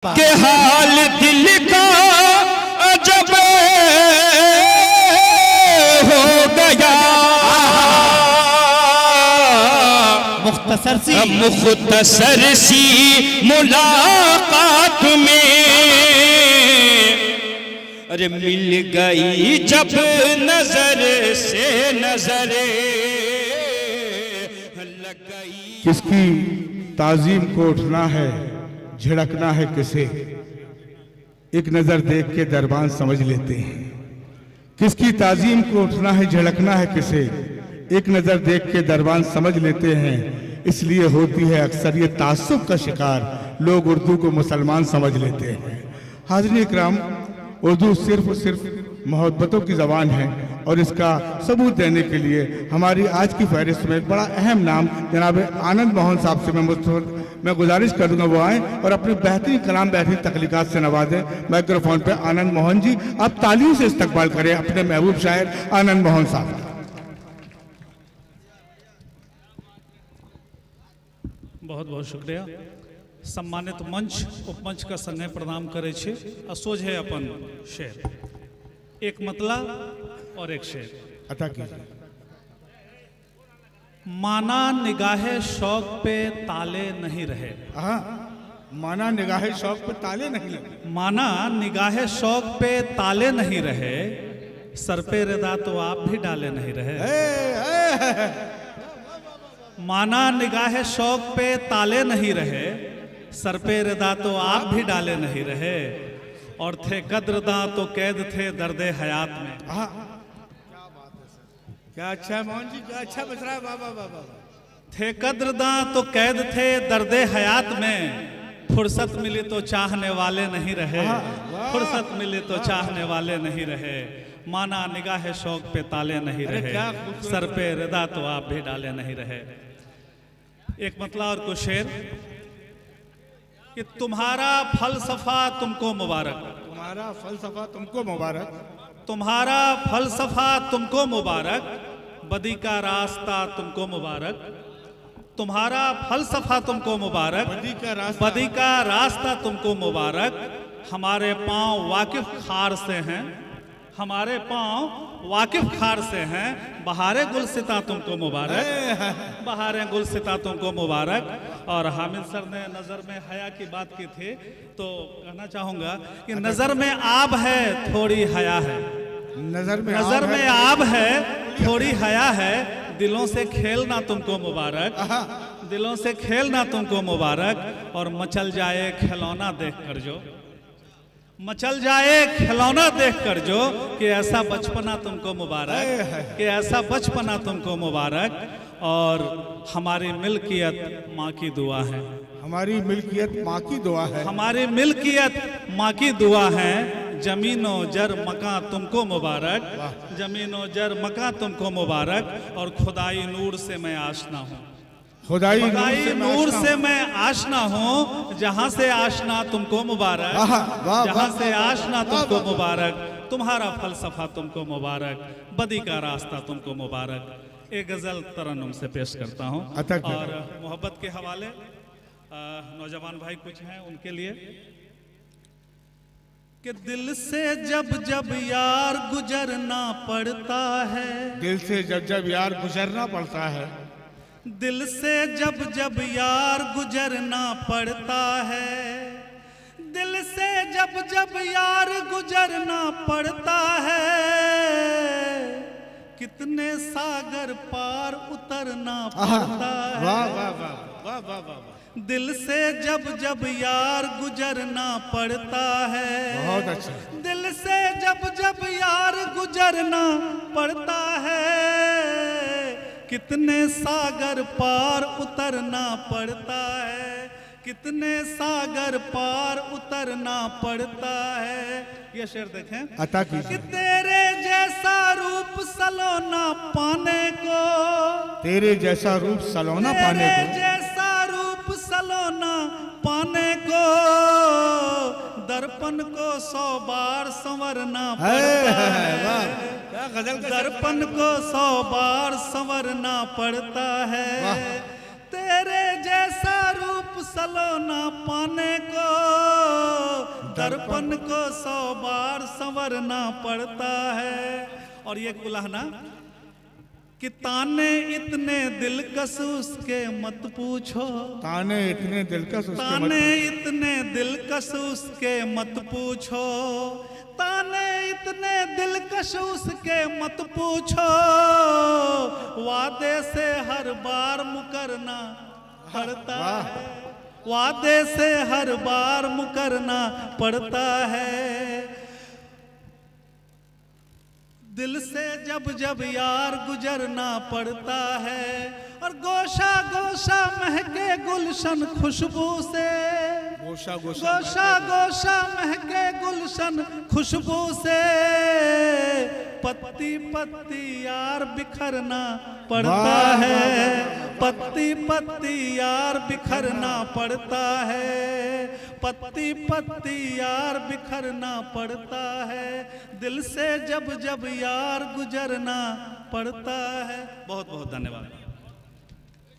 के हाल दिल का अजब हो गया। मुख्तसर सी मुलाकात में अरे मिल गई जब नजर से नजर लग गई। किसकी ताजीम को उठना है, झिड़कना है किसे, एक नजर देख के दरबान समझ लेते हैं। किसकी ताजीम को उठना है, झिड़कना है किसे, एक नजर देख के दरबान समझ लेते हैं। इसलिए होती है अक्सर ये तासुब का शिकार, लोग उर्दू को मुसलमान समझ लेते हैं। हाज़रीन इकराम, उर्दू सिर्फ और सिर्फ मोहब्बतों की ज़बान है और इसका सबूत देने के लिए हमारी आज की फहरिस्त में एक बड़ा अहम नाम जनाब आनंद मोहन साहब से मैं गुजारिश करूंगा वो आए और अपने बेहतरीन कलाम बेहतरीन तख्लीकात से नवाजें। माइक्रोफोन पे आनंद मोहन जी, आप तालियों से इस्तकबाल करें अपने महबूब शायर आनंद मोहन साहब। बहुत बहुत शुक्रिया। सम्मानित मंच उपमंच का संगे प्रणाम करे छे। असोज है अपन शेर, एक मतला और एक शेर अता कीजिए। माना निगाहे शौक पे ताले नहीं रहे। माना निगाहे शौक पे ताले नहीं लगे। माना निगाहे शौक पे ताले नहीं रहे, सर पे रिदा तो आप भी डाले नहीं रहे। माना निगाहे शौक पे ताले नहीं रहे, सर पे रिदा तो आप भी डाले नहीं रहे। और थे कद्रदां तो कैद थे दर्दे हयात में। क्या अच्छा मोहन जी, क्या अच्छा बच रहा है। बाबा बाबा थे कद्रदां तो कैद थे दर्दे हयात में, फुर्सत मिली तो चाहने वाले नहीं रहे। फुर्सत मिली तो चाहने वाले नहीं रहे। माना निगाहे शौक पे ताले नहीं रहे, सर पे रिदा तो आप भी डाले नहीं रहे। एक मतला और कुछ शेर कि तुम्हारा फलसफा तुमको मुबारक। तुम्हारा फलसफा तुमको मुबारक। तुम्हारा फलसफा तुमको मुबारक, बदी का रास्ता तुमको मुबारक। तुम्हारा फलसफा तुमको मुबारक, बदी का रास्ता तुमको मुबारक। हमारे पांव वाकिफ खार से हैं, हमारे पांव वाकिफ खार से हैं। बहारे गुलसिता तुमको मुबारक, बहारे गुलसिता तुमको मुबारक। और हामिद सर ने नज़र में हया की बात की थी, तो कहना चाहूँगा कि नज़र में आब है थोड़ी हया है। नजर में आब है थोड़ी हया है। दिलों से खेलना तुमको मुबारक, दिलों से खेलना तुमको मुबारक। और मचल जाए खिलौना देख कर जो, मचल जाए खिलौना देखकर जो, कि ऐसा बचपना तुमको मुबारक, कि ऐसा बचपना तुमको मुबारक। और हमारी मिल्कियत माँ की दुआ है। हमारी मिल्कियत माँ की दुआ है। हमारी मिल्कियत माँ की दुआ है। जमीनो जर मकां तुमको मुबारक, जमीनो जर मकां तुमको मुबारक। और खुदाई नूर से मैं आशना हूँ, खुदाई नूर से मैं आशना हूँ। जहाँ से आशना तुमको मुबारक, जहाँ से आशना तुमको मुबारक। तुम्हारा फलसफा तुमको मुबारक, बदी का रास्ता तुमको मुबारक। एक गजल तरन्नुम से पेश करता हूँ। और मोहब्बत के हवाले नौजवान भाई कुछ हैं उनके लिए कि दिल से जब जब यार गुजरना पड़ता है, दिल से जब जब यार गुजरना पड़ता है, दिल से जब जब यार गुजरना पड़ता है, दिल से जब जब यार गुजरना पड़ता है। कितने सागर पार उतरना पड़ता है। वाह वाह वाह वाह वाह। दिल से जब जब यार गुजरना पड़ता है, बहुत अच्छा। दिल से जब जब यार गुजरना पड़ता है। कितने सागर पार उतरना पड़ता है, कितने सागर पार उतरना पड़ता है। ये शेर देखें अता कीजिए। कि तेरे जैसा रूप सलोना पाने को, तेरे जैसा रूप सलोना पाने को, जैसा रूप सलोना पाने को। दर्पण को 100 बार संवरना पड़ता है, दर्पण को 100 बार संवरना पड़ता है। तेरे जैसा रूप अब सलोना पाने को दर्पण को 100 बार संवरना पड़ता है। और ये उलाहना कि ताने इतने दिलकश उसके मत पूछो, ताने इतने दिलकश उसके ताने इतने दिलकश उसके मत पूछो, ताने इतने दिलकश उसके मत पूछो, वादे से हर बार मुकरना पड़ता है, वादे से हर बार मुकरना पड़ता है। दिल से जब जब यार गुजरना पड़ता है, और गोशा गोशा महके गुलशन खुशबू से, गोशा गोशा गोशा महके गुलशन खुशबू से, पत्ती पत्ती यार बिखरना पड़ता है, पत्ती पत्ती यार बिखरना पड़ता है, पत्ती पत्ती यार बिखरना पड़ता है, दिल से जब जब यार गुजरना पड़ता है। बहुत बहुत धन्यवाद।